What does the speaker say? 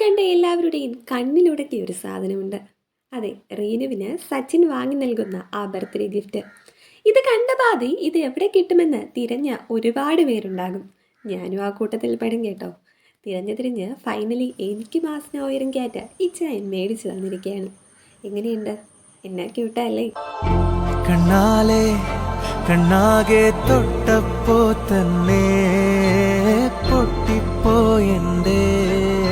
കണ്ട എല്ലാവരുടെയും കണ്ണിലുടക്കിയ ഒരു സാധനമുണ്ട്. അതെ, റീനുവിന് സച്ചിൻ വാങ്ങി നൽകുന്ന ആ ബർത്ത്ഡേ ഗിഫ്റ്റ്. ഇത് കണ്ട പാതി ഇത് എവിടെ കിട്ടുമെന്ന് തിരഞ്ഞ ഒരുപാട് പേരുണ്ടാകും. ഞാനും ആ കൂട്ടത്തിൽ പെടും കേട്ടോ. തിരഞ്ഞ് ഫൈനലി എനിക്ക് മാസന ഉയരം കയറ്റ ഇച്ചായൻ മേടിച്ചു തന്നിരിക്കുകയാണ്. എങ്ങനെയുണ്ട്? എന്നാ ക്യൂട്ടല്ലേ? കണ്ണാലെ കണ്ണാകെ തൊട്ടപ്പോ തന്നെ പൊട്ടിപ്പോയെൻ്റെ